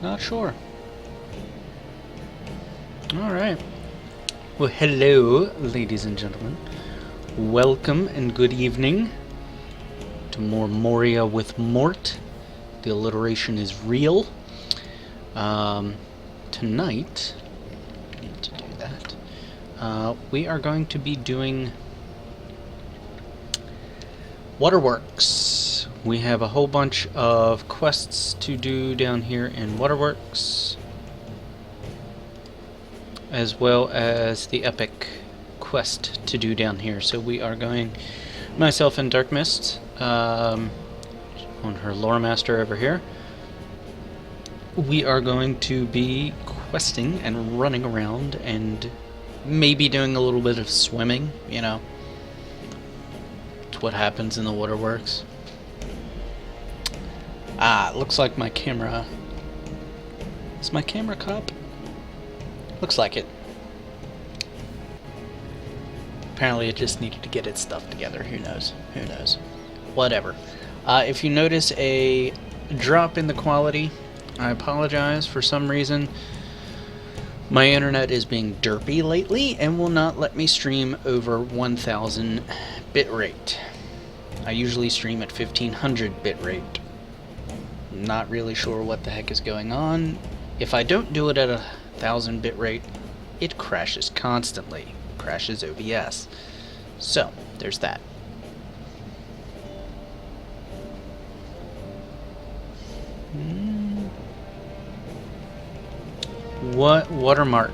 Not sure. Alright. Well, hello, ladies and gentlemen. Welcome and good evening to more Moria with Mort. The alliteration is real. Tonight, I need to do that. We are going to be doing Waterworks. We have a whole bunch of quests to do down here in Waterworks, as well as the epic quest to do down here. So we are going, myself and Dark Mist, on her lore master over here, we are going to be questing and running around and maybe doing a little bit of swimming, you know. It's what happens in the waterworks. It looks like my camera... Is my camera caught up? Looks like it. Apparently it just needed to get its stuff together. Who knows? Who knows? Whatever. If you notice a drop in the quality, I apologize. For some reason, my internet is being derpy lately and will not let me stream over 1000 bitrate. I usually stream at 1500 bitrate. Not really sure what the heck is going on. If I don't do it at 1000 bitrate, it crashes constantly. Crashes OBS. So, there's that. What watermark?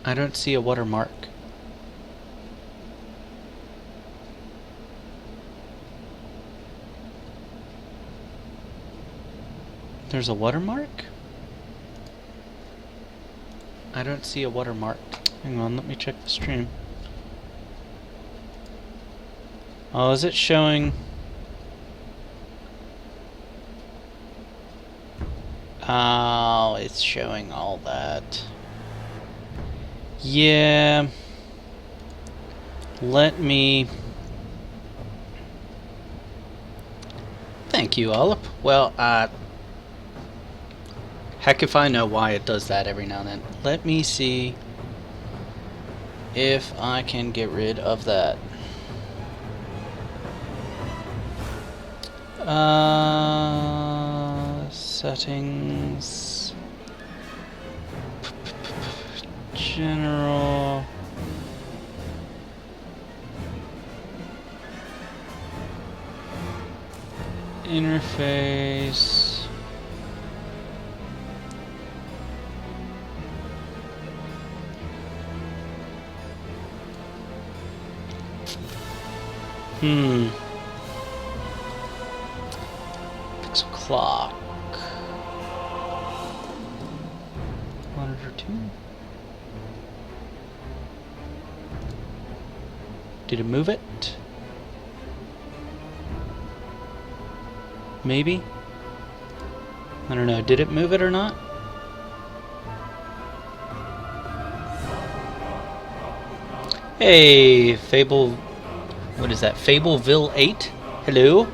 I don't see a watermark. There's a watermark? I don't see a watermark. Hang on, let me check the stream. Oh, is it showing? Oh, it's showing all that. Yeah. Let me... Thank you, Olive. Well, heck if I know why it does that every now and then. Let me see if I can get rid of that. Settings. General. Interface. Pixel clock. Monitor 2. Did it move it? Maybe? I don't know. Did it move it or not? Hey, Fable... What is that? Fableville 8? Hello?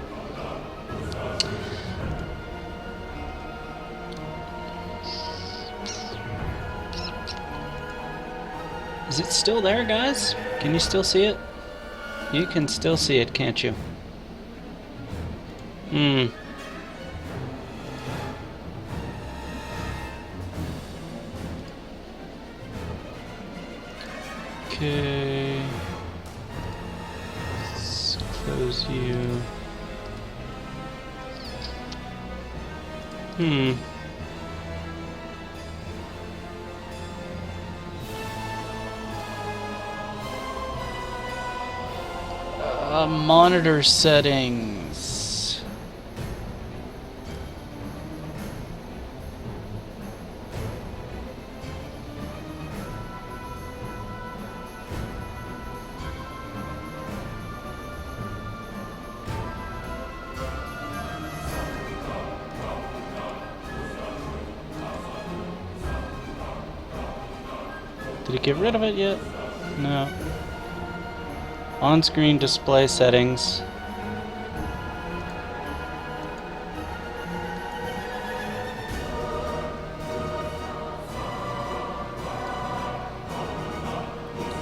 Is it still there, guys? Can you still see it? You can still see it, can't you? Okay. Let's close you. Monitor settings. Did it get rid of it yet? No. On-screen display settings.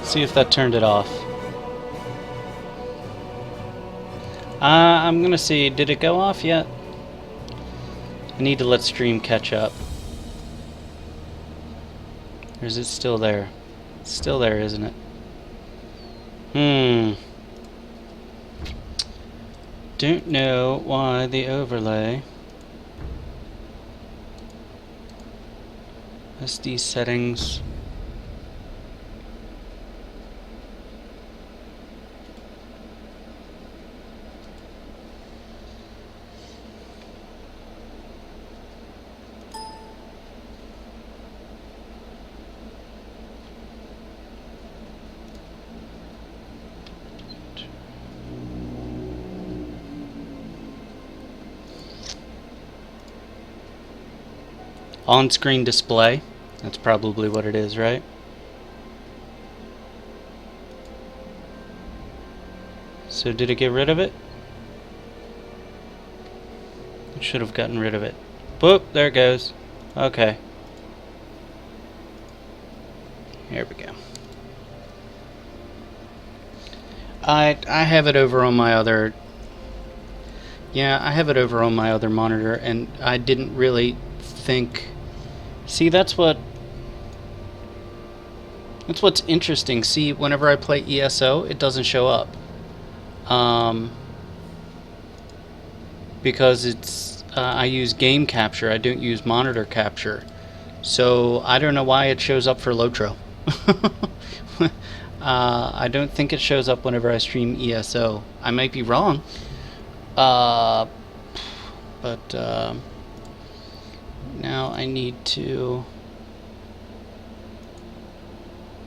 See if that turned it off. I'm gonna see, did it go off yet? I need to let stream catch up. Or is it still there? It's still there, isn't it? Don't know why the overlay. SD settings. On-screen display. That's probably what it is, right? So did it get rid of it? It should have gotten rid of it. Boop, there it goes. Okay. Here we go. I have it over on my other... Yeah, I have it over on my other monitor, and I didn't really think... See, that's what's interesting. See, whenever I play ESO, it doesn't show up. Because it's I use game capture, I don't use monitor capture. So I don't know why it shows up for LOTRO. I don't think it shows up whenever I stream ESO. I might be wrong. But now I need to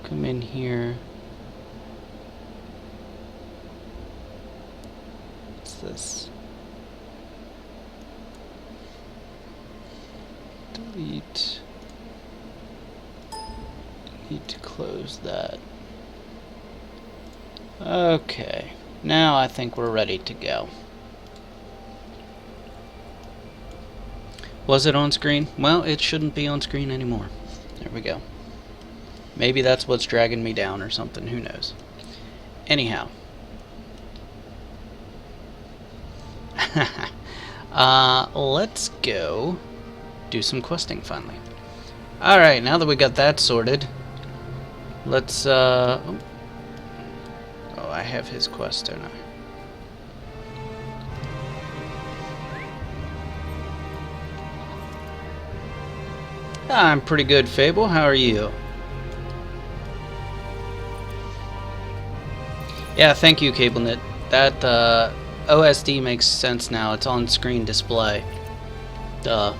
come in here. What's this? Delete. Need to close that. Okay. Now I think we're ready to go. Was it on screen? Well, it shouldn't be on screen anymore. There we go. Maybe that's what's dragging me down or something. Who knows? Anyhow. Let's go do some questing finally. Alright, now that we got that sorted, let's, oh, I have his quest, don't I? I'm pretty good, Fable. How are you? Yeah, thank you, CableNet. That OSD makes sense now. It's on-screen display. Duh.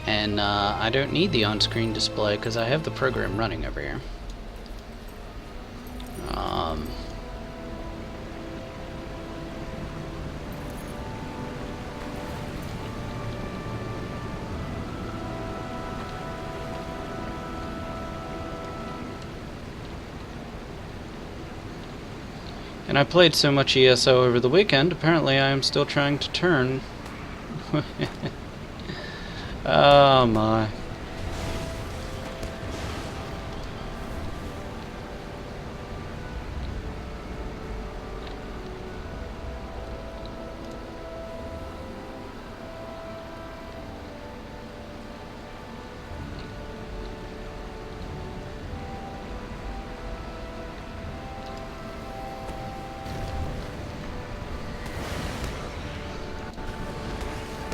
And I don't need the on-screen display because I have the program running over here. And I played so much ESO over the weekend, apparently I am still trying to turn. Oh my.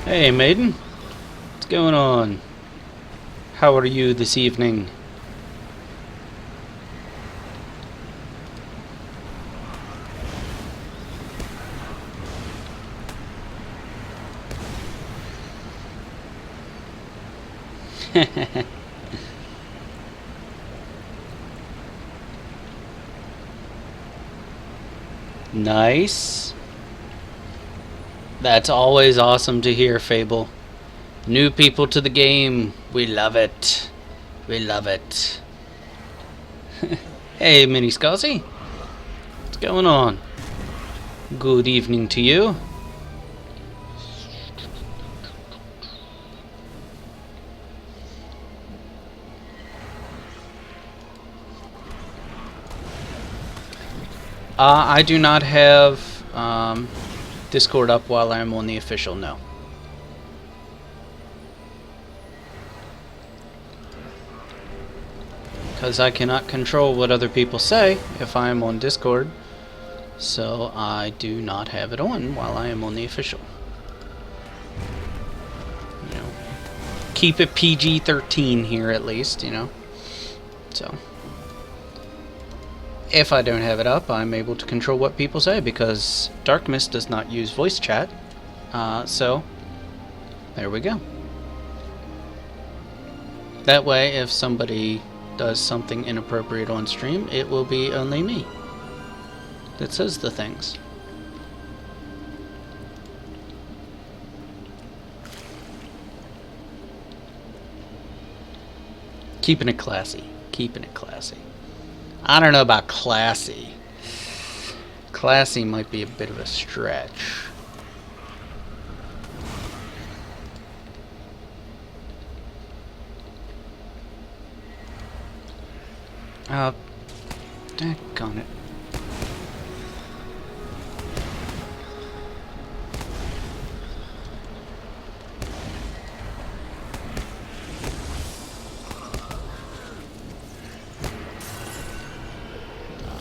Hey, maiden. What's going on? How are you this evening? Nice. That's always awesome to hear, Fable. New people to the game. We love it. We love it. Hey, Mini Scuzzy. What's going on? Good evening to you. I do not have Discord up while I'm on the official, no. Because I cannot control what other people say if I am on Discord. So I do not have it on while I am on the official. You know, keep it PG-13 here at least, you know. So if I don't have it up, I'm able to control what people say because Darkmist does not use voice chat. So there we go. That way, if somebody does something inappropriate on stream, it will be only me that says the things. Keeping it classy. Keeping it classy. I don't know about classy. Classy might be a bit of a stretch. Daggone it.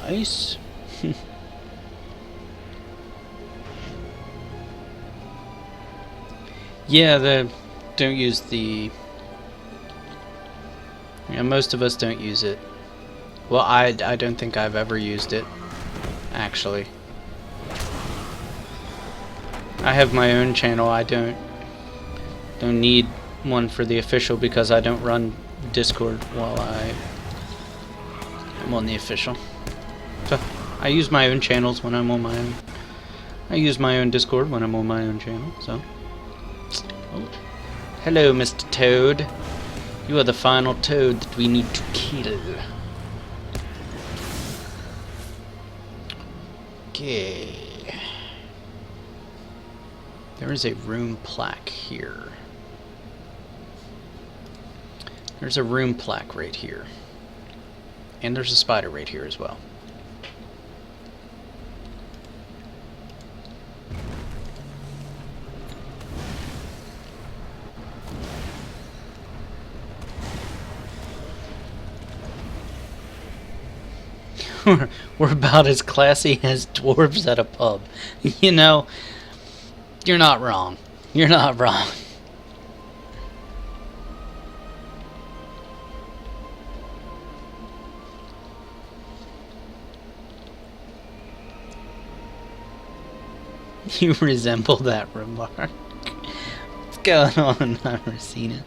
Nice. Yeah, don't use the... Yeah, most of us don't use it. Well, I don't think I've ever used it, actually. I have my own channel. I don't need one for the official because I don't run Discord while I'm on the official. So I use my own channels when I'm on my own. I use my own Discord when I'm on my own channel. So, oh. Hello, Mr. Toad. You are the final toad that we need to kill. Okay. There is a room plaque here. There's a room plaque right here. And there's a spider right here as well. We're about as classy as dwarves at a pub. You know, you're not wrong. You're not wrong. You resemble that remark. What's going on? I've never seen it.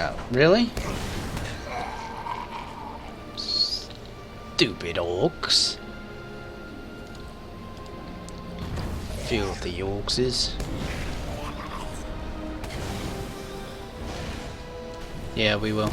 Oh, really? Stupid orcs. Filthy orcses. Yeah, we will.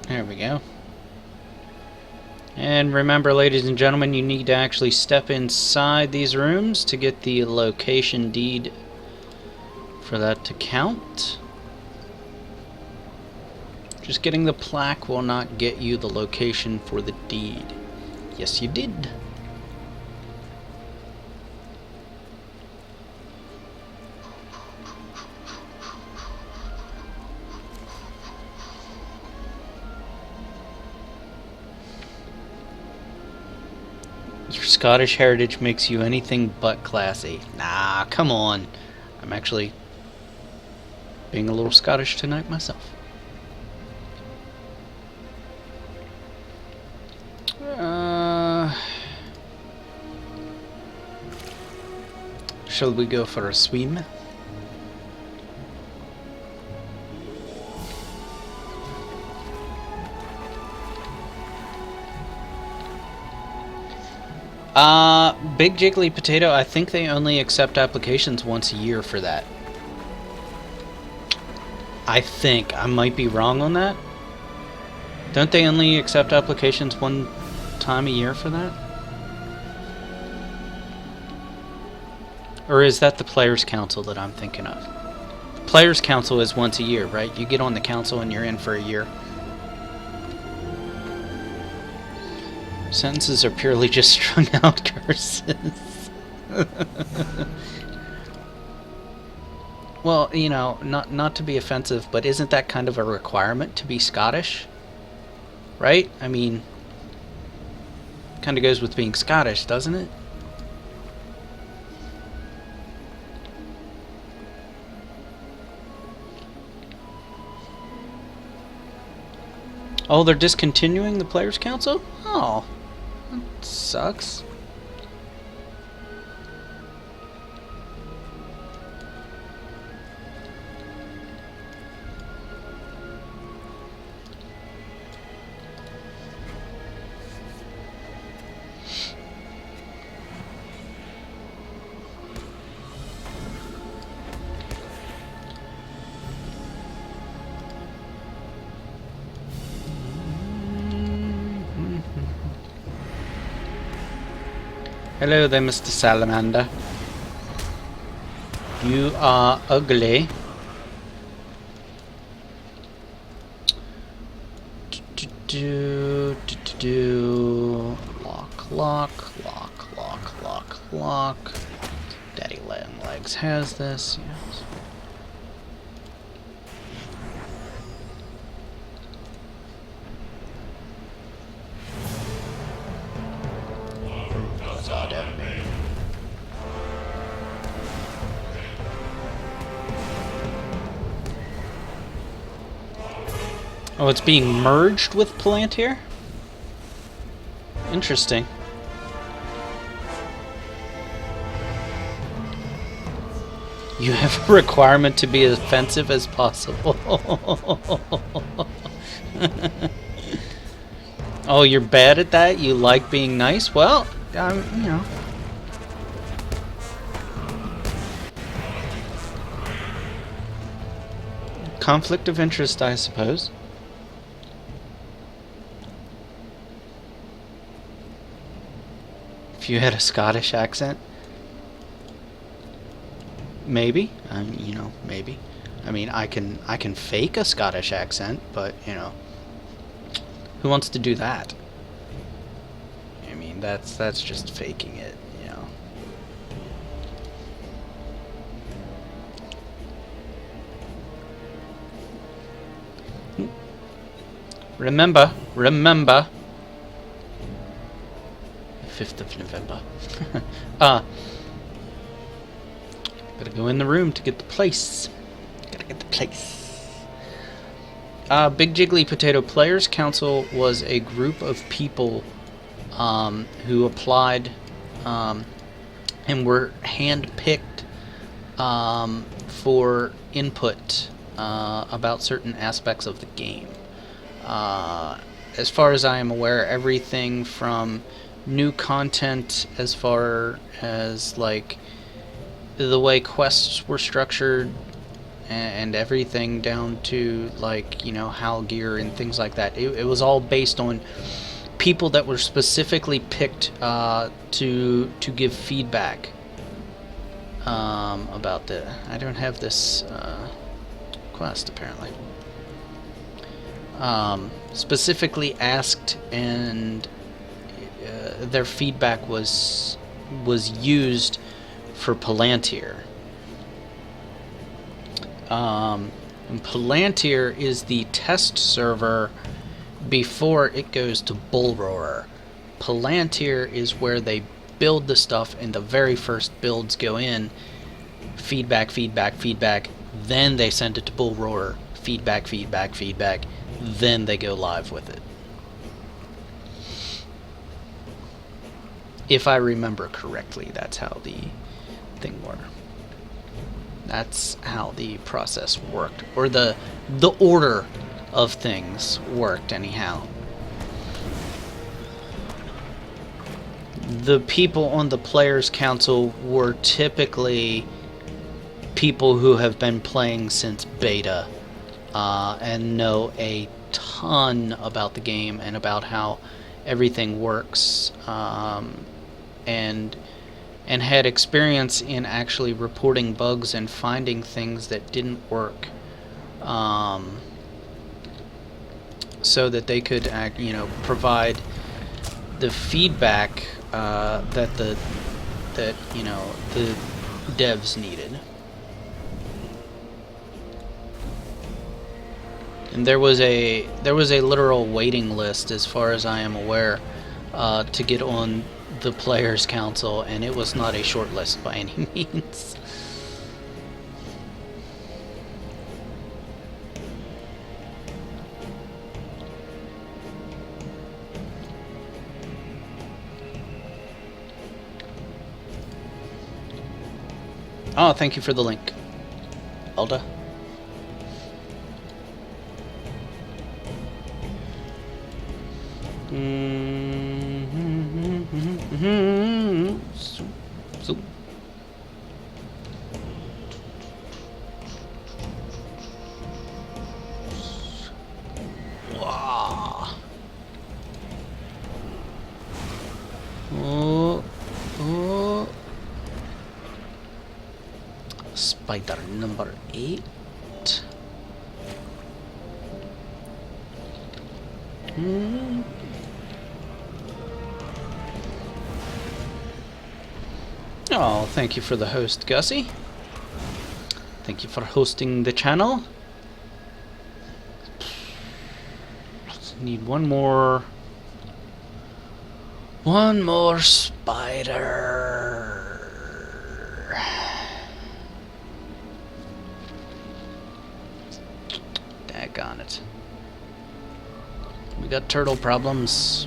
There we go. And remember, ladies and gentlemen, you need to actually step inside these rooms to get the location deed for that to count. Just getting the plaque will not get you the location for the deed. Yes, you did. Your Scottish heritage makes you anything but classy. Nah, come on. I'm actually being a little Scottish tonight myself. Shall we go for a swim? Big Jiggly Potato, I think they only accept applications once a year for that. I think. I might be wrong on that. Don't they only accept applications one time a year for that? Or is that the Players' Council that I'm thinking of? Players' Council is once a year, right? You get on the council and you're in for a year. Sentences are purely just strung out curses. Well, you know, not to be offensive, but isn't that kind of a requirement to be Scottish? Right? I mean, kind of goes with being Scottish, doesn't it? Oh, they're discontinuing the Players' Council? Oh, that sucks. Hello there, Mr. Salamander. You are ugly. Lock. Daddy Legs has this, yes. Oh, it's being merged with Palantir? Interesting. You have a requirement to be as offensive as possible. Oh, you're bad at that? You like being nice? Well, you know. Conflict of interest, I suppose. If you had a Scottish accent, maybe. You know, maybe. I mean, I can fake a Scottish accent, but you know, who wants to do that? I mean, that's just faking it, you know. Remember. 5th of November. Gotta go in the room to get the place. Big Jiggly Potato Players Council was a group of people who applied and were hand-picked for input about certain aspects of the game. As far as I am aware, everything from new content as far as like the way quests were structured and everything down to like, you know, HAL gear and things like that. It was all based on people that were specifically picked to give feedback about the... I don't have this quest apparently. Specifically asked, and their feedback was used for Palantir. And Palantir is the test server before it goes to Bullroarer. Palantir is where they build the stuff, and the very first builds go in. Feedback. Then they send it to Bullroarer. Feedback. Then they go live with it. If I remember correctly, that's how the thing worked. That's how the process worked, or the order of things worked anyhow. the people on the Players Council were typically people who have been playing since beta and know a ton about the game and about how everything works, and had experience in actually reporting bugs and finding things that didn't work, so that they could provide the feedback that the devs needed. And there was a literal waiting list, as far as I am aware, to get on the Players Council, and it was not a short list by any means. Oh, thank you for the link, Alda. So. Wow. Oh. Spider number 8. Oh, thank you for the host, Gussie. Thank you for hosting the channel. Let's need one more spider. Daggone it. We got turtle problems.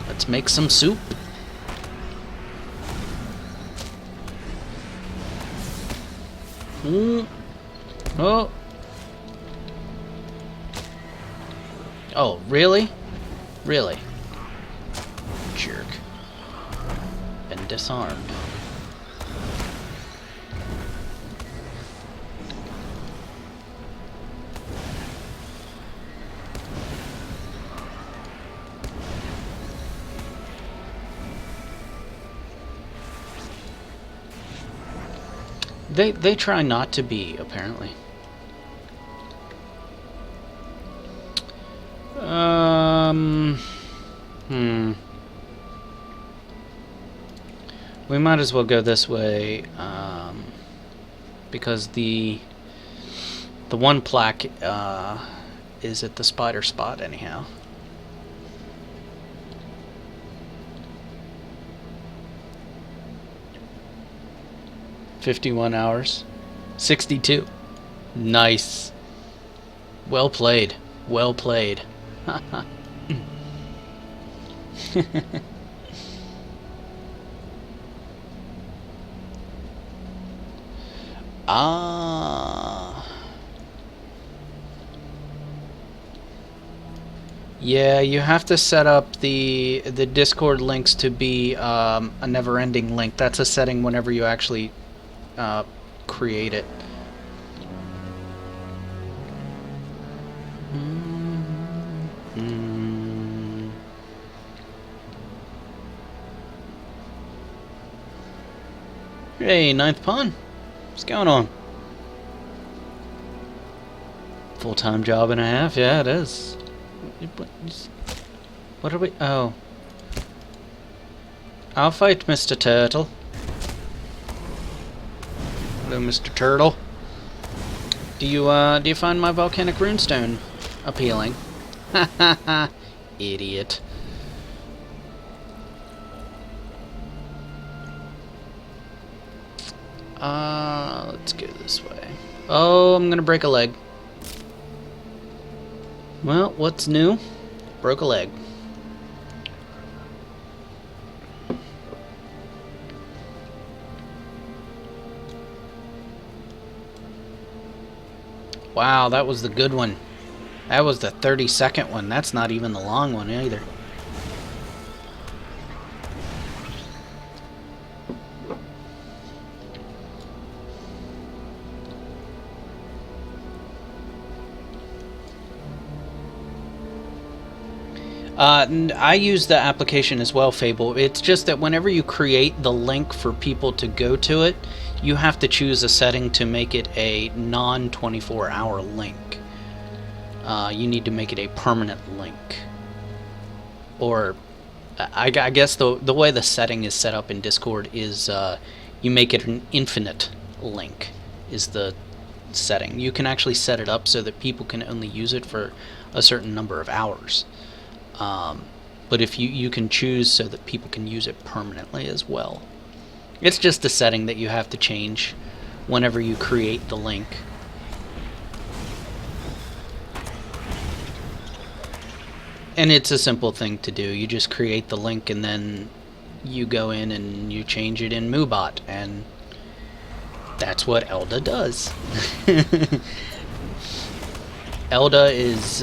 Let's make some soup. Oh. Oh, really? Really? Jerk. Been disarmed. They try not to be, apparently. We might as well go this way, because the one plaque is at the spider spot anyhow. "51 hours. 62. Nice. Well played. Well played." Ah. Yeah, you have to set up the Discord links to be a never-ending link. That's a setting whenever you actually create it. Hey, ninth pawn. What's going on? Full-time job and a half? Yeah, it is. What are we... Oh. I'll fight Mr. Turtle. Hello, Mr. Turtle. Do you find my volcanic runestone appealing? Ha ha ha. Idiot. Let's go this way. Oh, I'm gonna break a leg. Well, what's new? Broke a leg. Wow, that was the good one. That was the 30-second one. That's not even the long one either. I use the application as well, Fable. It's just that whenever you create the link for people to go to it, you have to choose a setting to make it a non-24-hour link. You need to make it a permanent link. Or, I guess the way the setting is set up in Discord is you make it an infinite link, is the setting. You can actually set it up so that people can only use it for a certain number of hours. But if you can choose so that people can use it permanently as well. It's just a setting that you have to change whenever you create the link. And it's a simple thing to do. You just create the link and then you go in and you change it in MooBot, and that's what Elda does. Elda is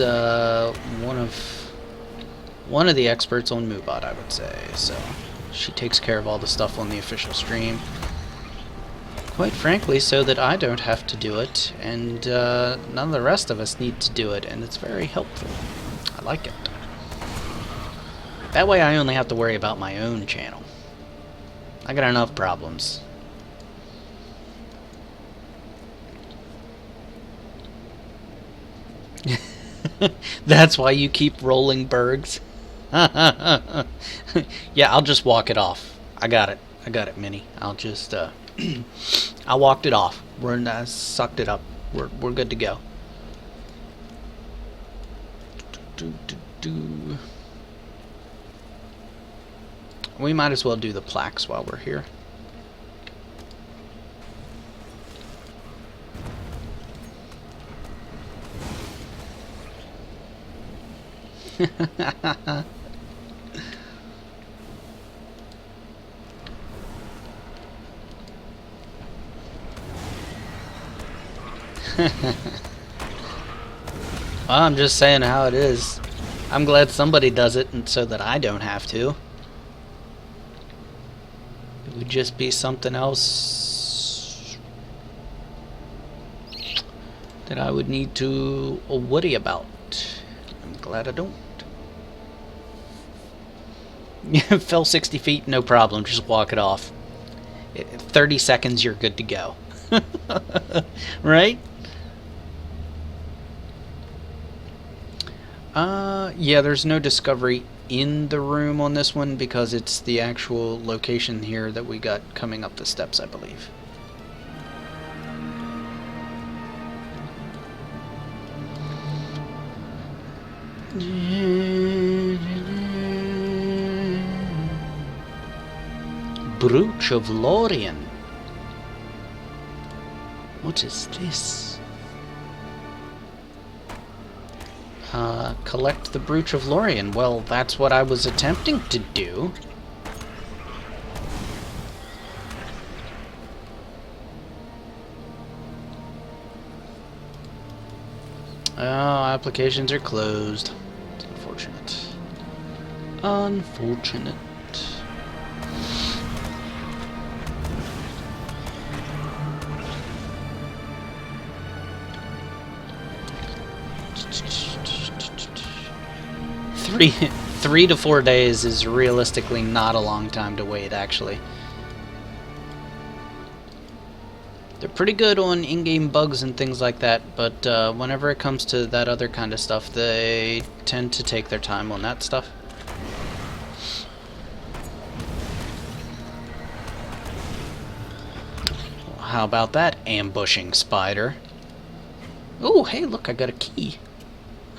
one of the experts on MooBot, I would say. So she takes care of all the stuff on the official stream. Quite frankly, so that I don't have to do it, and none of the rest of us need to do it, and it's very helpful. I like it. That way I only have to worry about my own channel. I got enough problems. That's why you keep rolling bergs. Yeah, I'll just walk it off. I got it, Minnie. I'll just I walked it off. I sucked it up. We're good to go. We might as well do the plaques while we're here. Well, I'm just saying how it is. I'm glad somebody does it, and so that I don't have to. It would just be something else that I would need to worry about. I'm glad I don't. Fell 60 feet, no problem. Just walk it off. 30 seconds, you're good to go. Right? Yeah, there's no discovery in the room on this one because it's the actual location here that we got coming up the steps, I believe. Brooch of Lorien. What is this? Collect the Brooch of Lorien. Well, that's what I was attempting to do. Oh, applications are closed. It's unfortunate. Unfortunate. Three to 4 days is realistically not a long time to wait, actually. They're pretty good on in-game bugs and things like that, but whenever it comes to that other kind of stuff, they tend to take their time on that stuff. How about that, ambushing spider? Oh, hey, look, I got a key.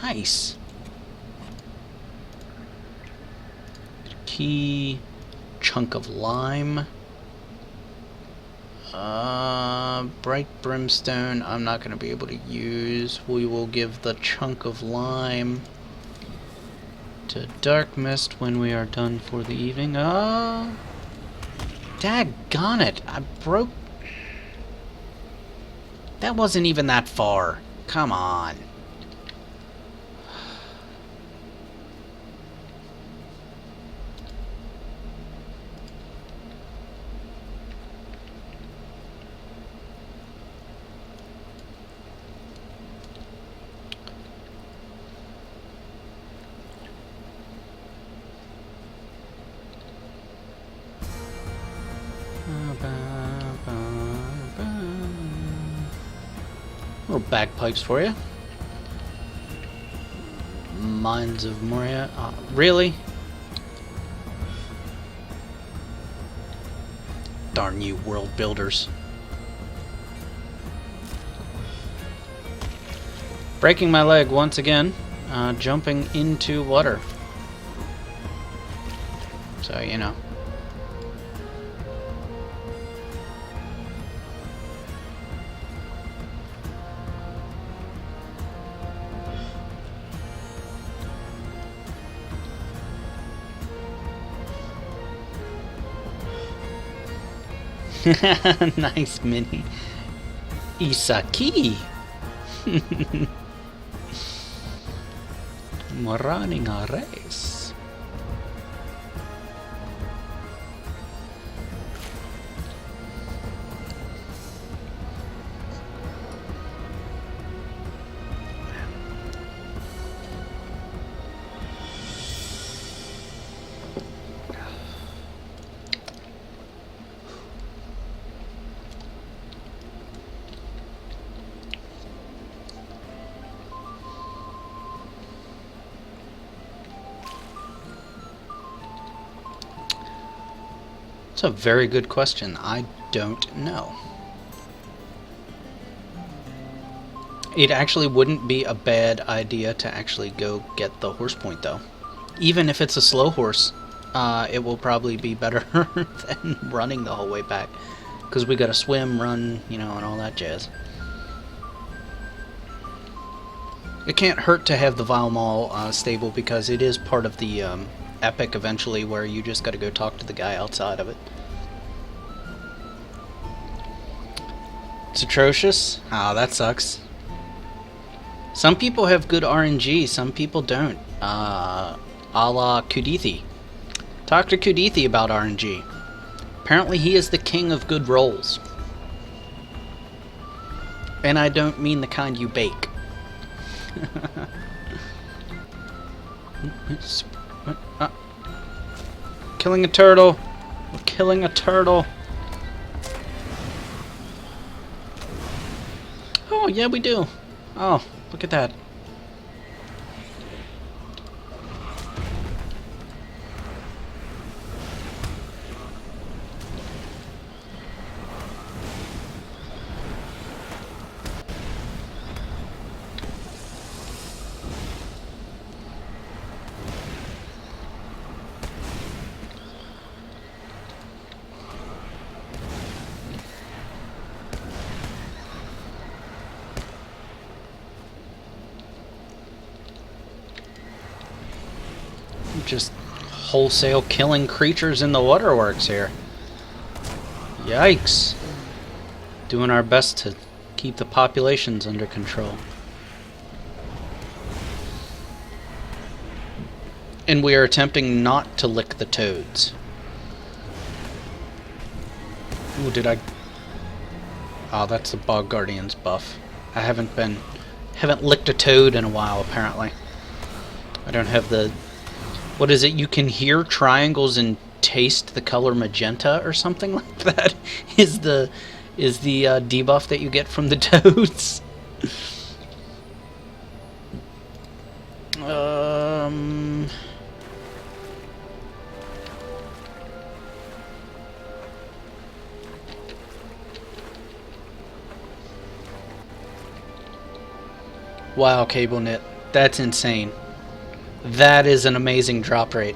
Nice. Key, chunk of lime. Bright brimstone, I'm not going to be able to use. We will give the chunk of lime to dark mist when we are done for the evening. Daggone it, I broke. That wasn't even that far. Come on. Little bagpipes for you. Mines of Moria. Really? Darn you, world builders. Breaking my leg once again, jumping into water. So, you know. Nice mini. Isaki. We're running a race. That's a very good question. I don't know. It actually wouldn't be a bad idea to actually go get the horse point, though. Even if it's a slow horse, it will probably be better than running the whole way back. Because we gotta swim, run, you know, and all that jazz. It can't hurt to have the Vile Maul stable, because it is part of the epic eventually, where you just gotta go talk to the guy outside of it. It's atrocious? Ah, that sucks. Some people have good RNG, some people don't. A la Kudithi. Talk to Kudithi about RNG. Apparently he is the king of good rolls. And I don't mean the kind you bake. Killing a turtle. We're killing a turtle. Oh, yeah, we do. Oh, look at that. Just wholesale killing creatures in the waterworks here. Yikes. Doing our best to keep the populations under control. And we are attempting not to lick the toads. Ooh, did I... Oh, that's the Bog Guardian's buff. I haven't licked a toad in a while, apparently. I don't have the... What is it? You can hear triangles and taste the color magenta or something like that. Is the debuff that you get from the toads? Wow, cable knit. That's insane. That is an amazing drop rate.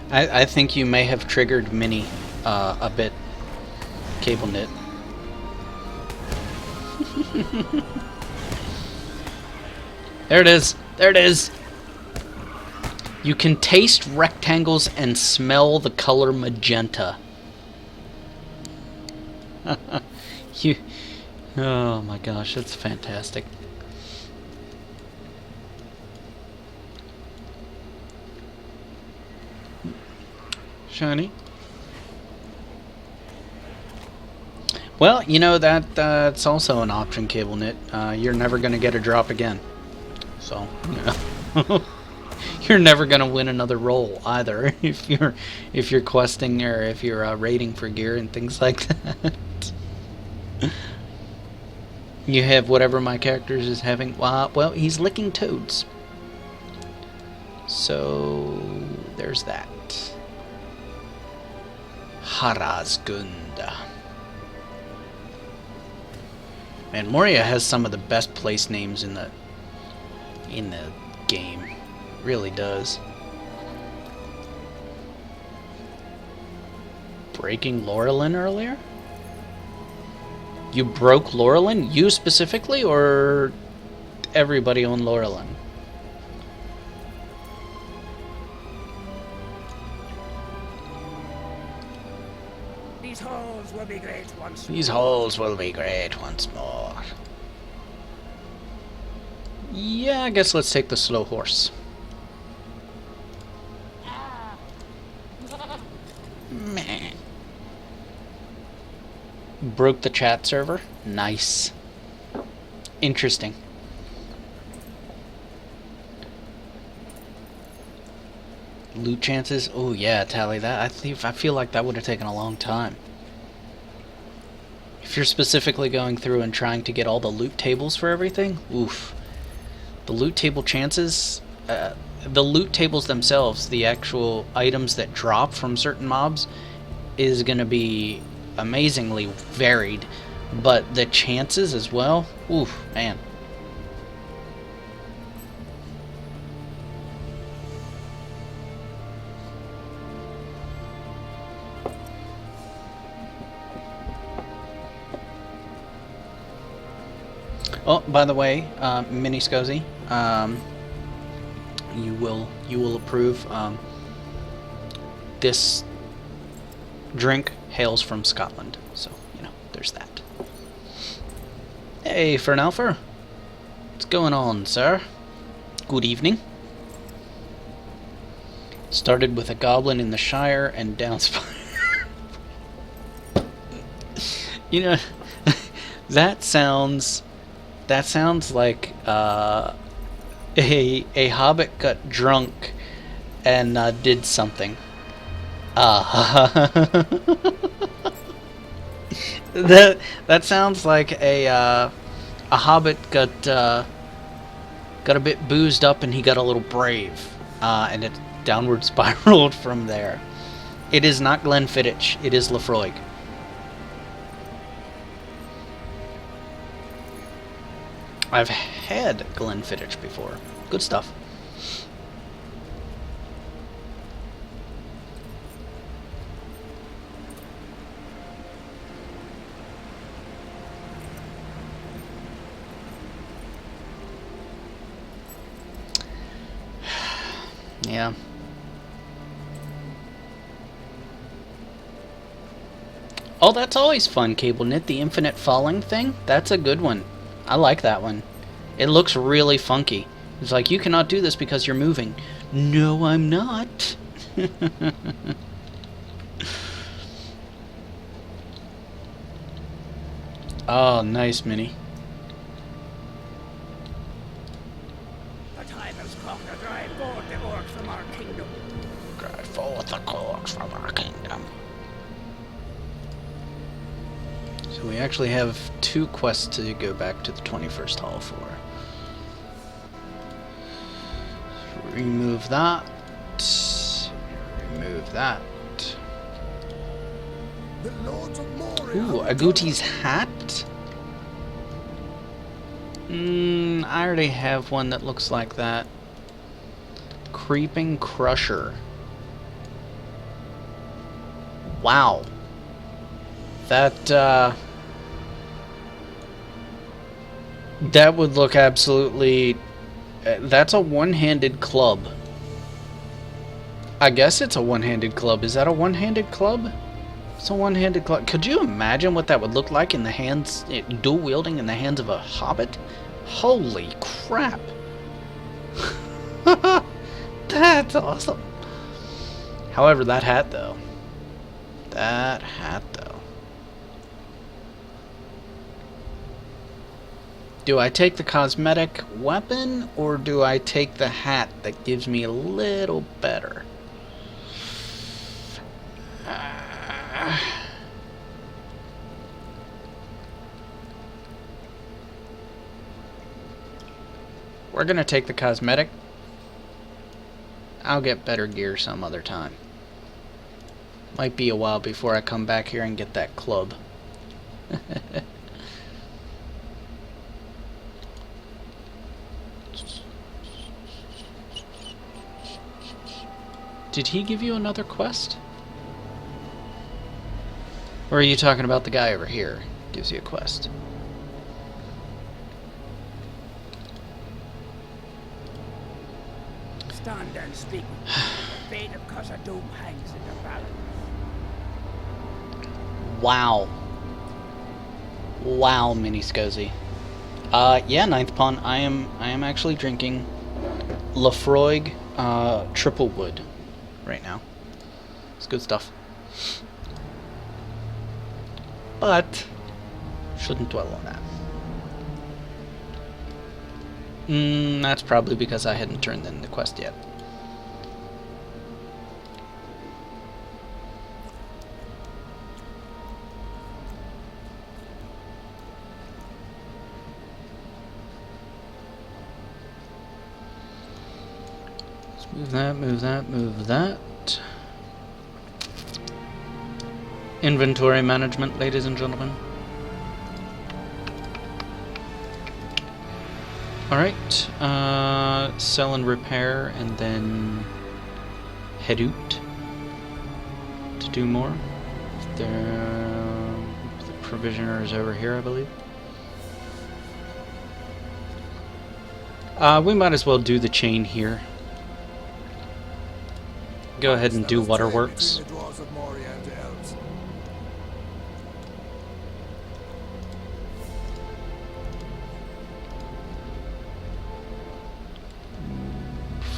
I think you may have triggered Minnie a bit, cable knit. There it is. There it is. You can taste rectangles and smell the color magenta. Oh my gosh, that's fantastic. Shiny. Well, you know, that's also an option, cable knit. You're never going to get a drop again. So, you know. you're never gonna win another roll either if you're questing or if you're raiding for gear and things like that. You have whatever my character is having. Well, he's licking toads. So there's that. Harazgunda. Man, Moria has some of the best place names in the game. Really does. Breaking Laurelin earlier? You broke Laurelin? You specifically, or everybody on Laurelin? These halls will be great once more. These halls will be great once more. Yeah, I guess let's take the slow horse. Meh. Broke the chat server? Nice. Interesting. Loot chances? Oh yeah, tally that. I feel like that would have taken a long time. If you're specifically going through and trying to get all the loot tables for everything, oof. The loot table chances, the loot tables themselves, the actual items that drop from certain mobs, is going to be amazingly varied. But the chances as well, oof, man. Oh, by the way, Mini Scozy, you will approve. This drink hails from Scotland, so you know there's that. Hey, Fernalfer, what's going on, sir? Good evening. Started with a goblin in the Shire and down. You know, that sounds like a hobbit got drunk and did something. That sounds like a hobbit got a bit boozed up and he got a little brave, and it downward spiraled from there. It is not Glenfiddich. It is Lefroy. I've had Glenfiddich before. Good stuff. Yeah. Oh, that's always fun, Cable Knit. The infinite falling thing? That's a good one. I like that one. It looks really funky. It's like, you cannot do this because you're moving. No, I'm not. Oh, nice, Minnie. The time has come to drive forth the orcs from our kingdom. Drive forth the orcs from our kingdom. So we actually have 2 quests to go back to the 21st Hall for. Remove that. Remove that. The lords of Moria. Ooh, Aguti's hat? I already have one that looks like that. Creeping Crusher. Wow. That would look absolutely... that's a one-handed club. I guess it's a one-handed club. Is that a one-handed club? It's a one-handed club. Could you imagine what that would look like in the hands, dual-wielding in the hands of a hobbit? Holy crap. That's awesome. However, that hat, though. That hat, though. Do I take the cosmetic weapon, or do I take the hat that gives me a little better? We're gonna take the cosmetic. I'll get better gear some other time. Might be a while before I come back here and get that club. Did he give you another quest? Or are you talking about the guy over here? Gives you a quest. Stand and speak. The fate of Khazad-dûm hangs in the balance. Wow. Wow, Mini Scozy. Yeah, Ninth Pawn, I am actually drinking Lafroig Triple Wood right now. It's good stuff. But shouldn't dwell on that. That's probably because I hadn't turned in the quest yet. Let's move that, move that, move that. Inventory management, ladies and gentlemen. Alright, sell and repair, and then head out to do more. The provisioner is over here, I believe. We might as well do the chain here. Go ahead and do waterworks.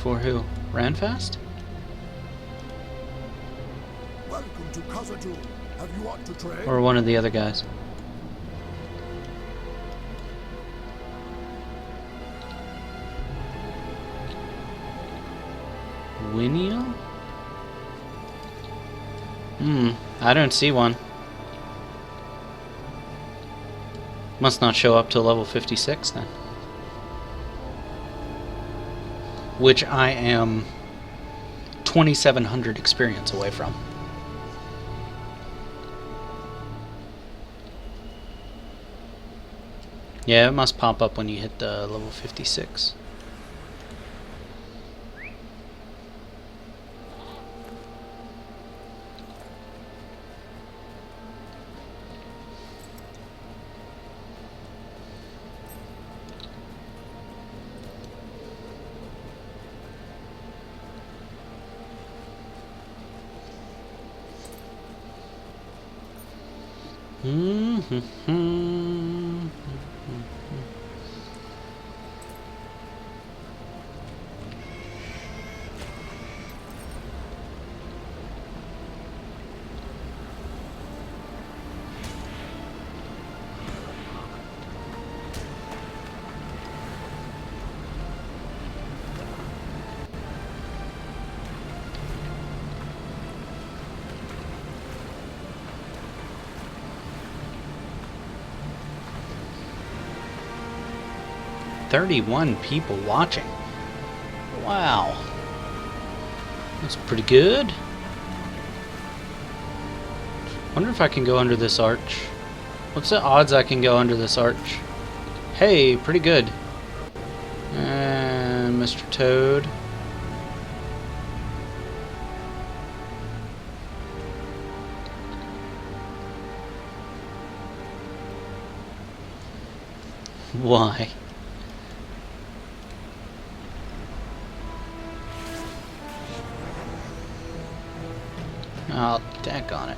For who? Ranfast? Welcome to Khazad-dûm. Have you ought to trade? Or one of the other guys? Winiel? I don't see one. Must not show up till level 56 then. Which I am 2,700 experience away from. Yeah, it must pop up when you hit level 56. "31 people watching. Wow. That's pretty good. Wonder if I can go under this arch. What's the odds I can go under this arch? Hey, pretty good. And Mr. Toad. Why? Oh, daggone it.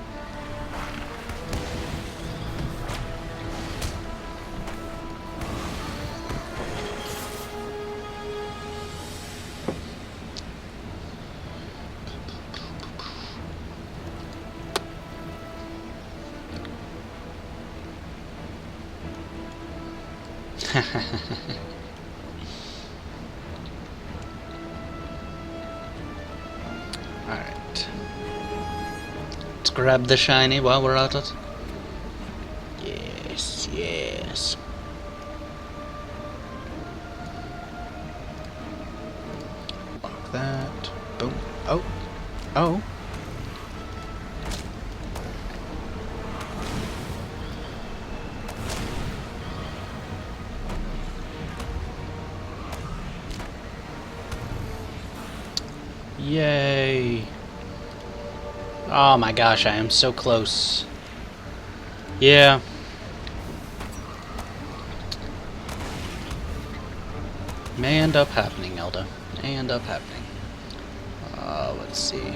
Alright. Let's grab the shiny while we're at it. Yes, yes. Lock that. Boom. Oh. Oh. Yay. Oh my gosh, I am so close. Yeah. May end up happening, Elda. May end up happening. Let's see.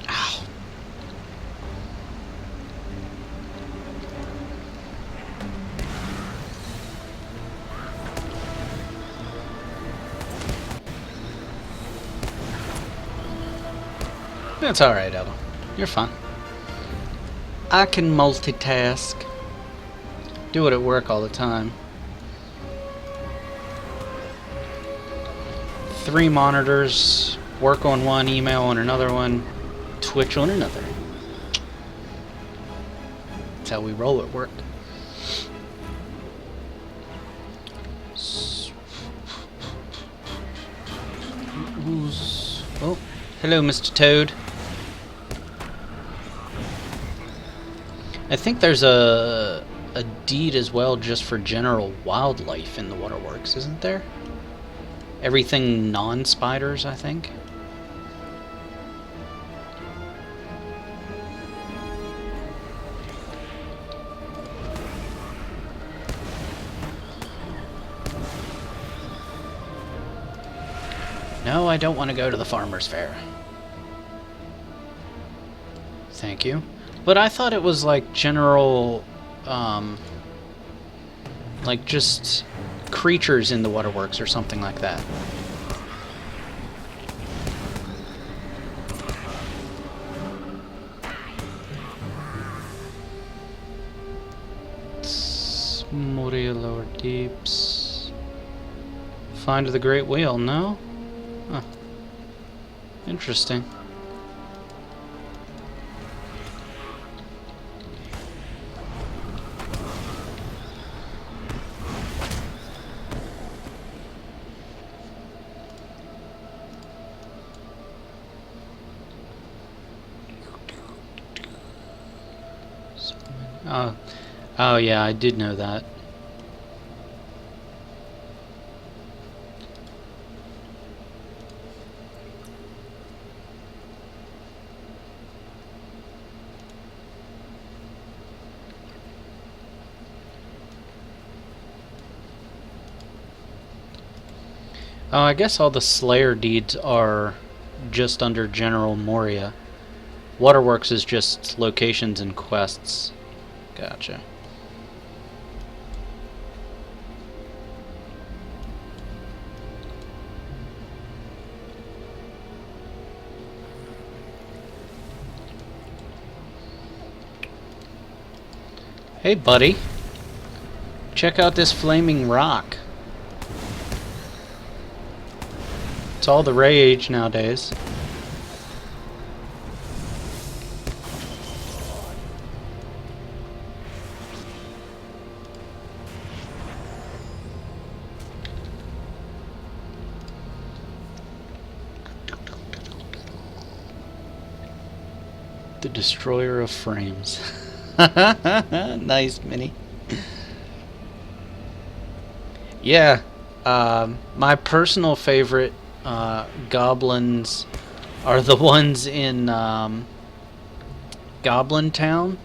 Ow. That's alright, Elda. You're fine. I can multitask. Do it at work all the time. 3 monitors, work on one, email on another one, Twitch on another. That's how we roll at work. Oh, hello, Mr. Toad. I think there's a deed as well just for general wildlife in the waterworks, isn't there? Everything non-spiders, I think. No, I don't want to go to the farmer's fair. Thank you. But I thought it was like general, like just creatures in the waterworks or something like that. Moria lower deeps. Find the great wheel, no? Huh. Interesting. Oh yeah, I did know that. Oh, I guess all the Slayer deeds are just under General Moria. Waterworks is just locations and quests. Gotcha. Hey, buddy. Check out this flaming rock. It's all the rage nowadays. The destroyer of frames. Nice, Minnie. Yeah, my personal favorite goblins are the ones in Goblin Town.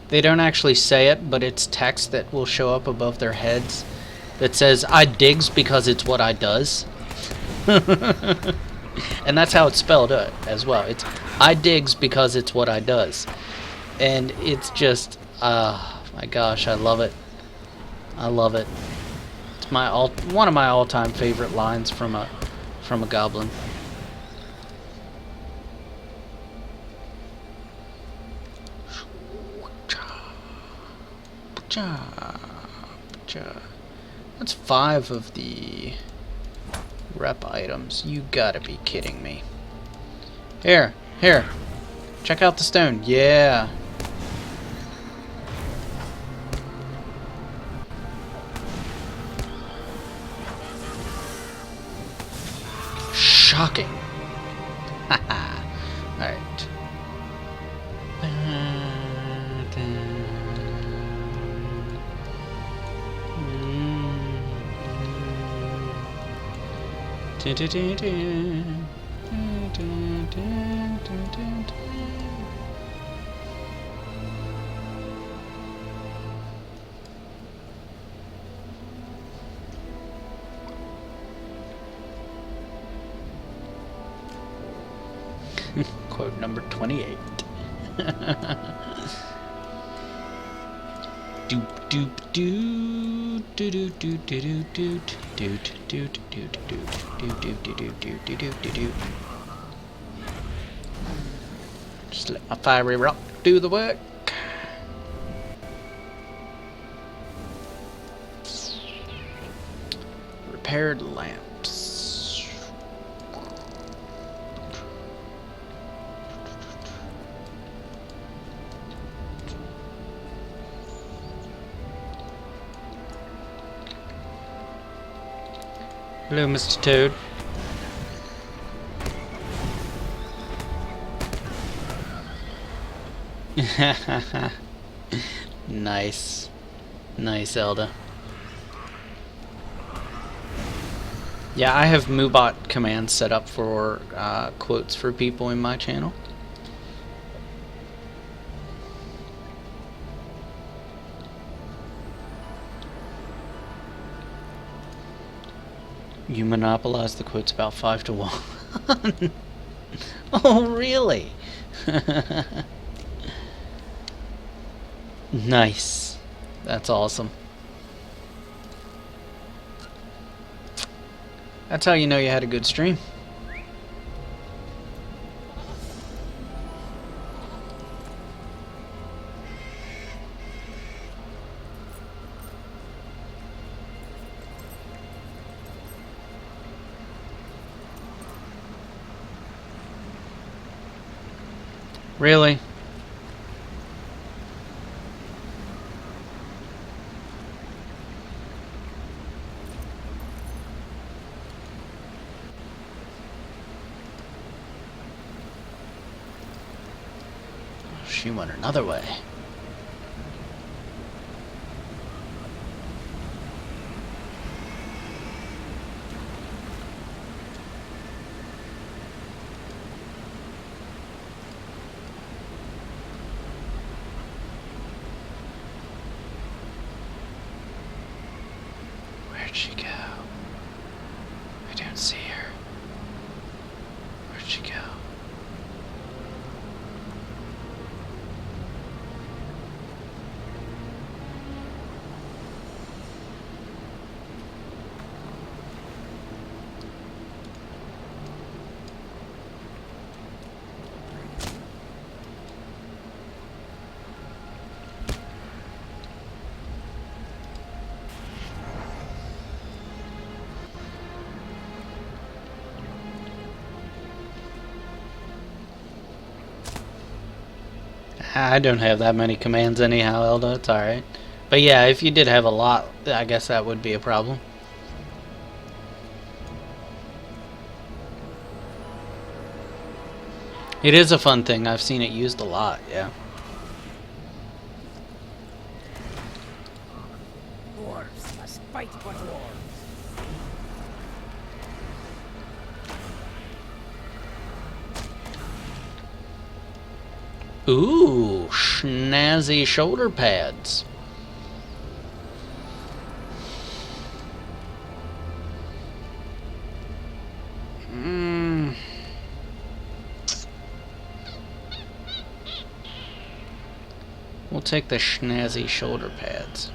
They don't actually say it, but it's text that will show up above their heads that says, "I digs because it's what I does." And that's how it's spelled as well. It's "I digs because it's what I does." And it's just, my gosh, I love it. I love it. It's one of my all-time favorite lines from a goblin. That's 5 of the rep items. You gotta be kidding me. Here, here. Check out the stone. Yeah. Shocking. Haha. Alright. Quote number 28. Doop doop doo doo doo doo doo doo doo doo doo doo doo doo doo doo doo. Just let my fiery rock do the work. Repaired lamps. Hello, Mr. Toad. Nice. Nice, Zelda. Yeah, I have Moobot commands set up for quotes for people in my channel. You monopolize the quotes about 5 to 1. Oh, really? Nice. That's awesome. That's how you know you had a good stream. Really? She went another way. Where'd she go? I don't see her. Where'd she go? I don't have that many commands anyhow, Elda. It's alright. But yeah, if you did have a lot, I guess that would be a problem. It is a fun thing. I've seen it used a lot, yeah. Dwarves, a spiteful dwarves. Ooh, snazzy shoulder pads. We'll take the snazzy shoulder pads.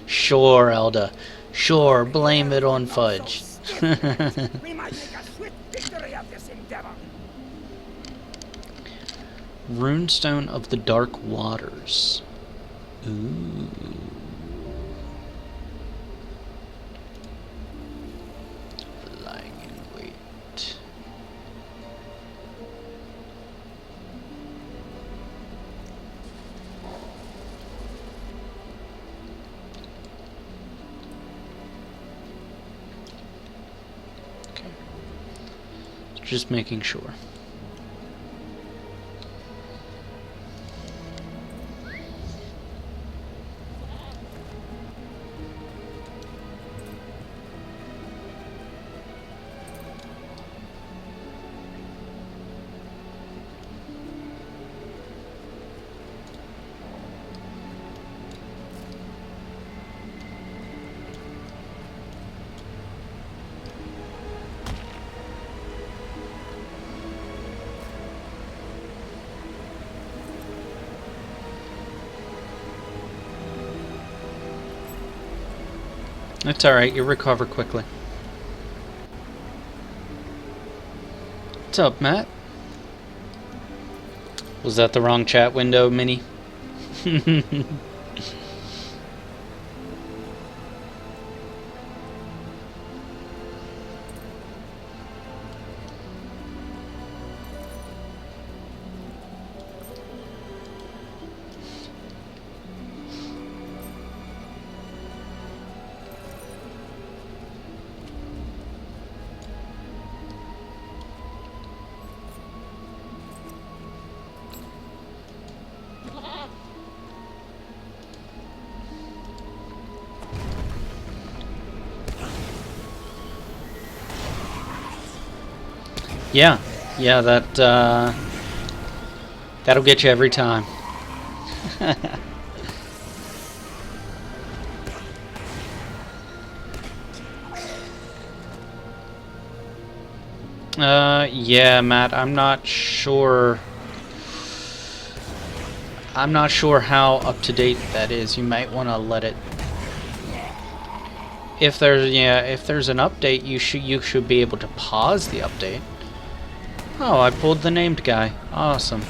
Sure, Elda. Sure, blame it on Fudge. We might make a swift victory of this endeavor. Runestone of the Dark Waters. Ooh. Lying in wait. Okay. Just making sure. It's alright, you recover quickly. What's up, Matt? Was that the wrong chat window, Minnie? Yeah, that'll get you every time. Yeah, Matt, I'm not sure how up to date that is. You might want to let it. If there's an update, you should be able to pause the update. Oh, I pulled the named guy. Awesome.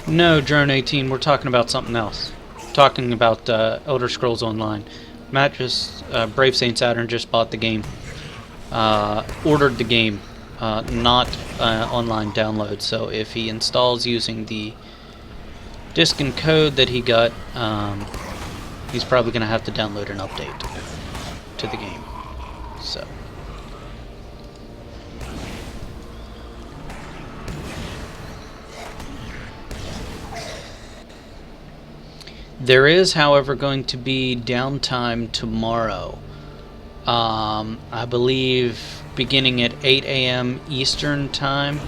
No, Drone 18, we're talking about something else. Talking about Elder Scrolls Online. Matt just, Brave Saint Saturn just bought the game. Ordered the game, not online download. So if he installs using the disk and code that he got, he's probably going to have to download an update to the game. So. There is, however, going to be downtime tomorrow. I believe beginning at 8 a.m. Eastern Time.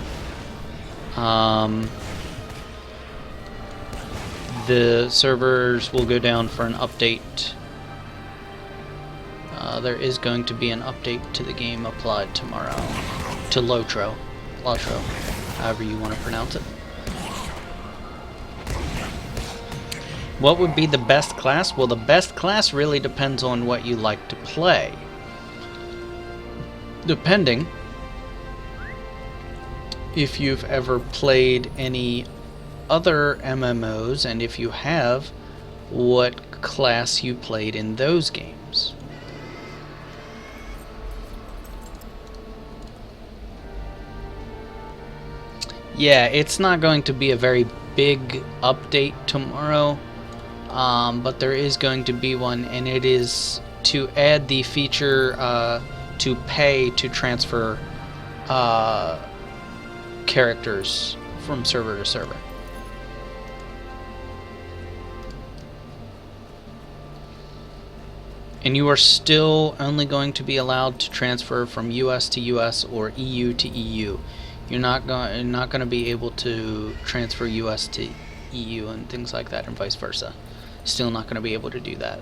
The servers will go down for an update. There is going to be an update to the game applied tomorrow. To LOTRO. LOTRO, however you want to pronounce it. What would be the best class? Well, the best class really depends on what you like to play. Depending if you've ever played any other MMOs, and if you have, what class you played in those games. Yeah, it's not going to be a very big update tomorrow. But there is going to be one, and it is to add the feature to pay to transfer characters from server to server. And you are still only going to be allowed to transfer from US to US or EU to EU. You're not going to be able to transfer US to EU and things like that, and vice versa. Still not going to be able to do that.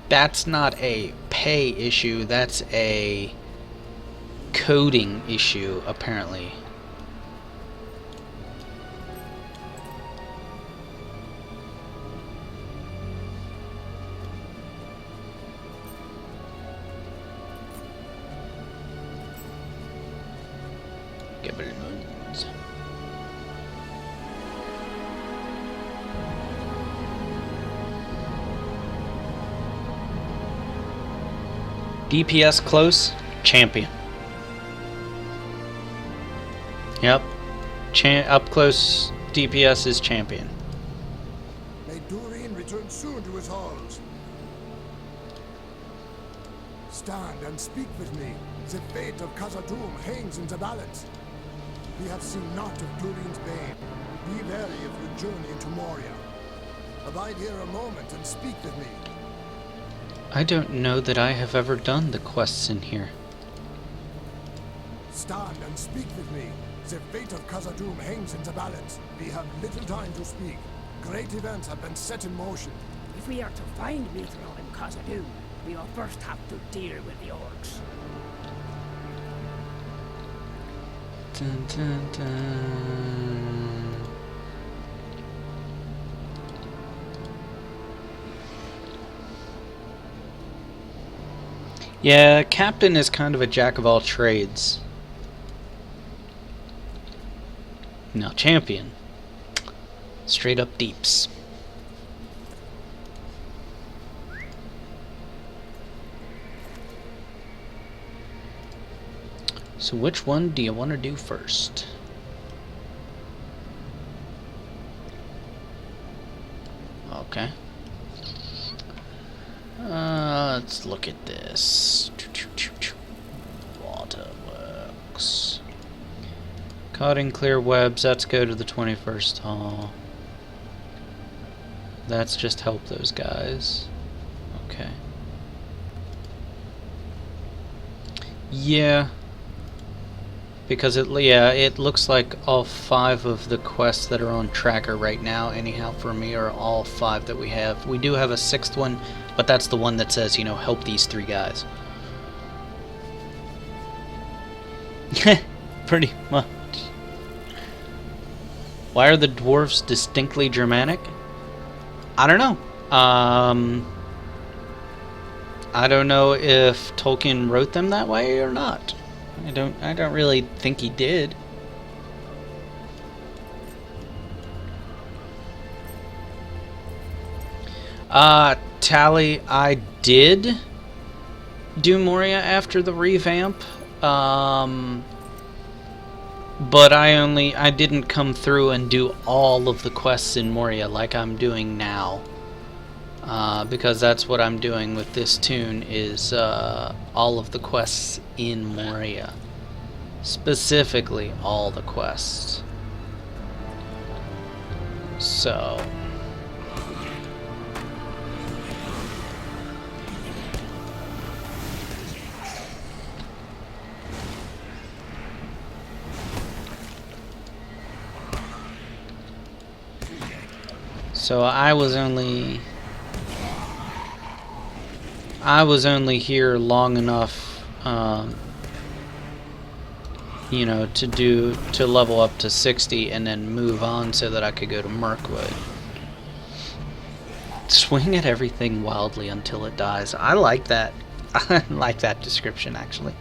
That's not a pay issue, that's a coding issue, apparently. Gibbons. DPS close, champion. Yep. Up close DPS is champion. May Durin return soon to his halls. Stand and speak with me. The fate of Khazad-dûm hangs in the balance. We have seen naught of Durin's bane. Be wary of your journey into Moria. Abide here a moment and speak with me. I don't know that I have ever done the quests in here. Stand and speak with me. The fate of Khazad-dûm hangs in the balance. We have little time to speak. Great events have been set in motion. If we are to find LOTRO and Khazad-dûm, we will first have to deal with the orcs. Dun, dun, dun. Yeah, Captain is kind of a jack of all trades. Now, Champion. Straight up deeps. So which one do you want to do first? Okay. Let's look at this. Waterworks. Cutting clear webs, let's go to the 21st hall. That's just help those guys. Okay. Yeah. Because it looks like all 5 of the quests that are on tracker right now, anyhow, for me, are all 5 that we have. We do have a 6th one, but that's the one that says, you know, help these 3 guys. Pretty much. Why are the dwarves distinctly Germanic? I don't know. I don't know if Tolkien wrote them that way or not. I don't really think he did. Tally, I did do Moria after the revamp. But I didn't come through and do all of the quests in Moria like I'm doing now. Because that's what I'm doing with this tune, is all of the quests in Moria. Specifically, all the quests. So... So I was only here long enough, you know, to level up to 60 and then move on so that I could go to Mirkwood. Swing at everything wildly until it dies. I like that. I like that description, actually.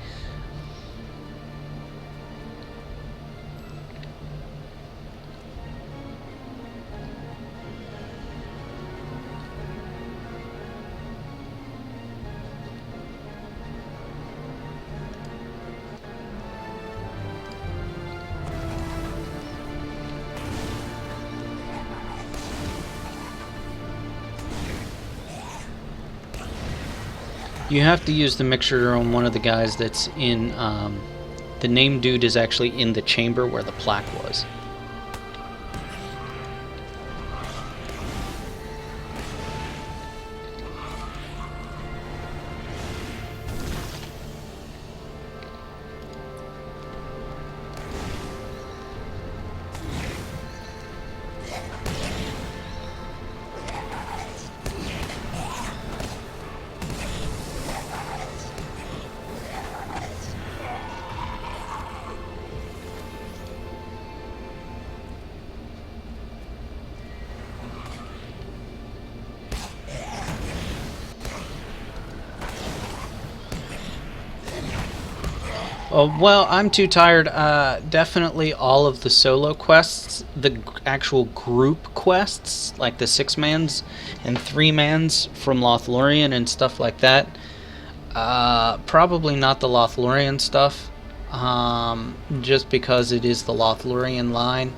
You have to use the mixture on one of the guys that's in, the name dude is actually in the chamber where the plaque was. Well, I'm too tired. Definitely all of the solo quests, the actual group quests, like the 6-mans and 3-mans from Lothlorien and stuff like that. Probably not the Lothlorien stuff, just because it is the Lothlorien line.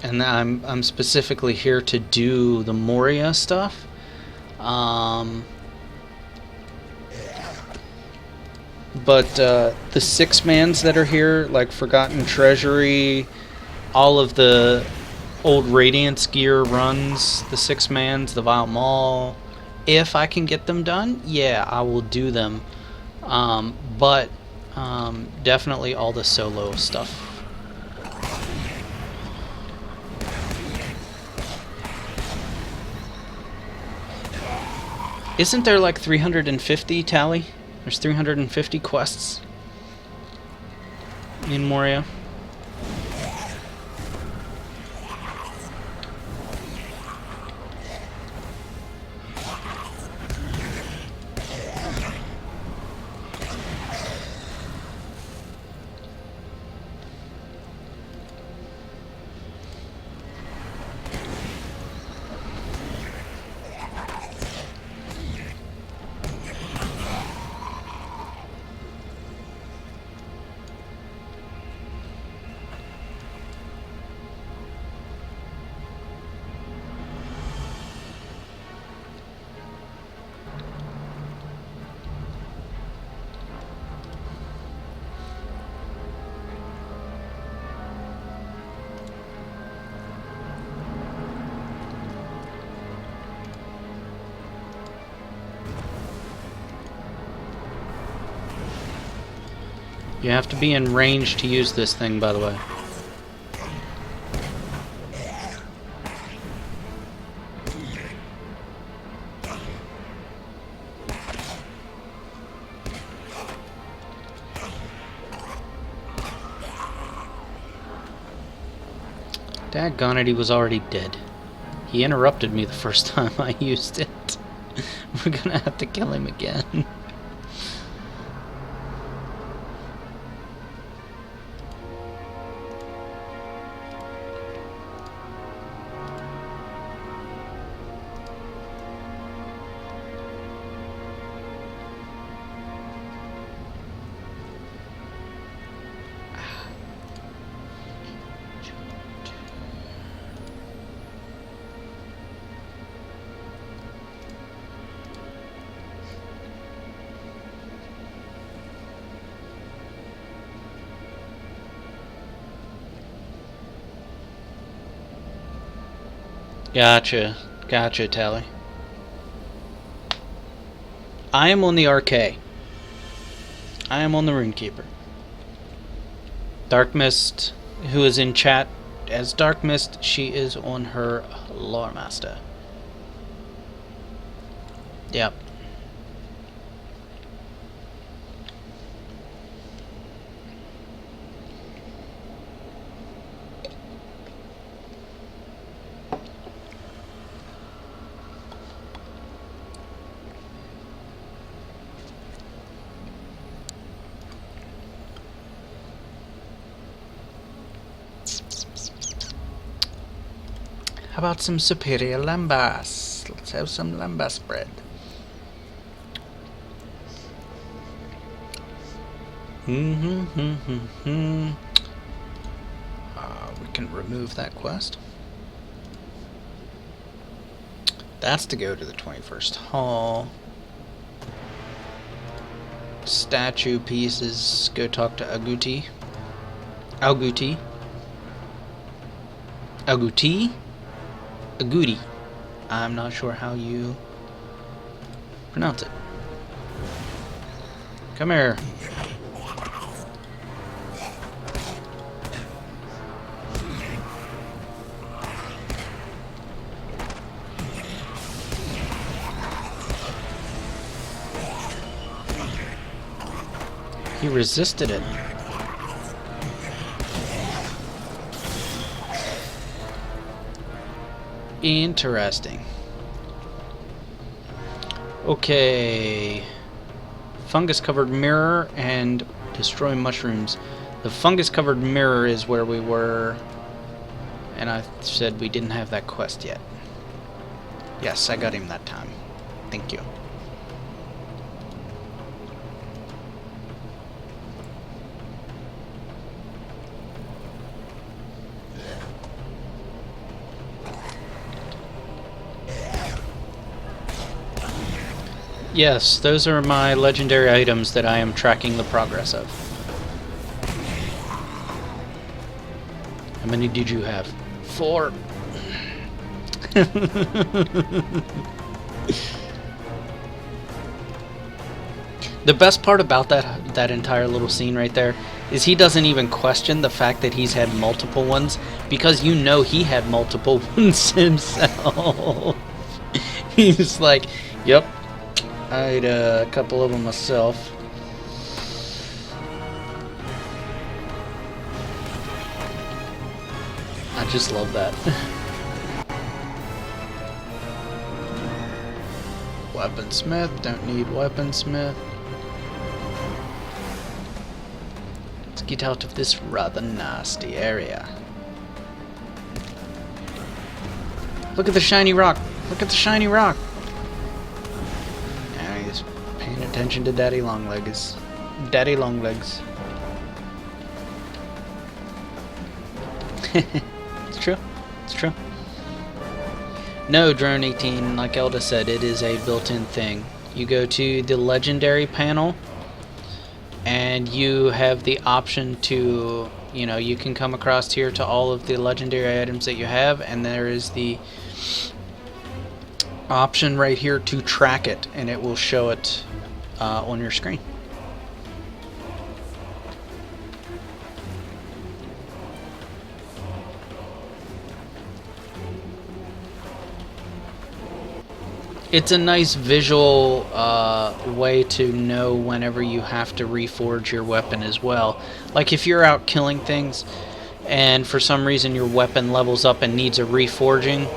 And I'm specifically here to do the Moria stuff. But the 6-mans that are here, like Forgotten Treasury, all of the old Radiance gear runs, the 6-mans, the Vile Maul, if I can get them done, yeah, I will do them. But definitely all the solo stuff. Isn't there like 350 tally? There's 350 quests in Moria. You have to be in range to use this thing, by the way. Daggone it, he was already dead. He interrupted me the first time I used it. We're gonna have to kill him again. Gotcha. Gotcha, Tally. I am on the RK. I am on the Runekeeper. Dark Mist, who is in chat as Dark Mist, she is on her Lore Master. Yep. How about some superior lambas? Let's have some lambas bread. We can remove that quest. That's to go to the 21st Hall. Statue pieces. Go talk to Aguti. Aguti. Aguti? Agouti. I'm not sure how you pronounce it. Come here. He resisted it. Interesting. Okay. Fungus-covered mirror and destroy mushrooms. The fungus-covered mirror is where we were, and I said we didn't have that quest yet. Yes, I got him that time. Thank you. Yes, those are my legendary items that I am tracking the progress of. How many did you have? 4. The best part about that entire little scene right there is he doesn't even question the fact that he's had multiple ones, because you know he had multiple ones himself. He's like, yep, I ate a couple of them myself. I just love that. Weaponsmith, don't need weaponsmith. Let's get out of this rather nasty area. Look at the shiny rock! Look at the shiny rock! Now he's paying attention to Daddy Longlegs. Daddy Longlegs. It's true. It's true. No, Drone 18, like Elda said, it is a built-in thing. You go to the legendary panel, and you have the option to, you can come across here to all of the legendary items that you have, and there is the option right here to track it, and it will show it on your screen. It's a nice visual way to know whenever you have to reforge your weapon as well. Like if you're out killing things and for some reason your weapon levels up and needs a reforging,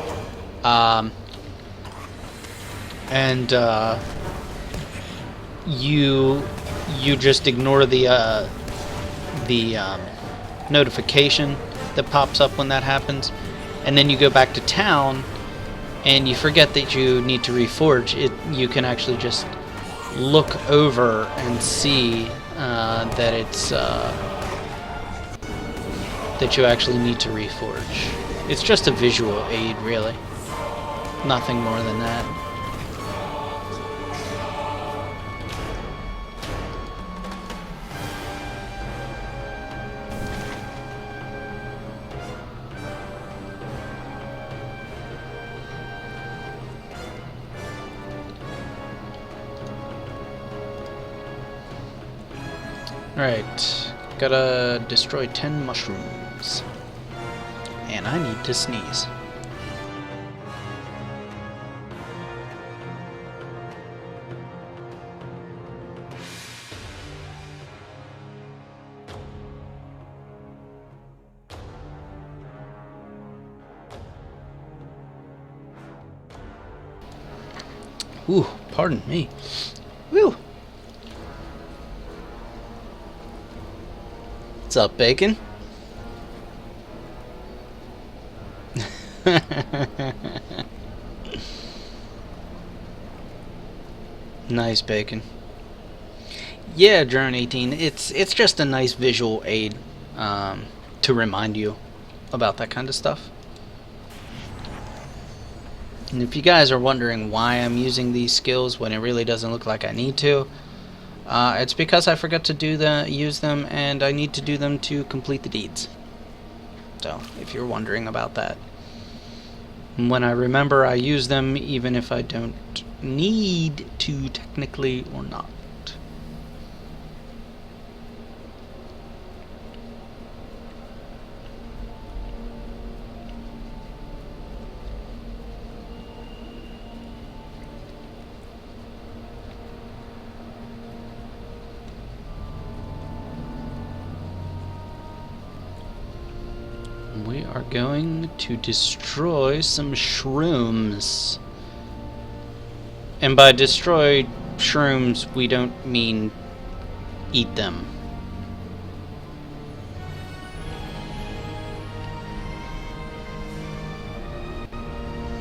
you just ignore the notification that pops up when that happens, and then you go back to town and you forget that you need to reforge it. You can actually just look over and see that it's that you actually need to reforge. It's just a visual aid, really. Nothing more than that. Alright, gotta destroy 10 mushrooms. And I need to sneeze. Ooh, pardon me. Woo! What's up, Bacon? Nice, Bacon. Yeah, Drone 18. It's just a nice visual aid to remind you about that kind of stuff. And if you guys are wondering why I'm using these skills when it really doesn't look like I need to, it's because I forgot to use them, and I need to do them to complete the deeds. So, if you're wondering about that. When I remember, I use them even if I don't need to technically or not. We are going to destroy some shrooms. And by destroy shrooms, we don't mean eat them.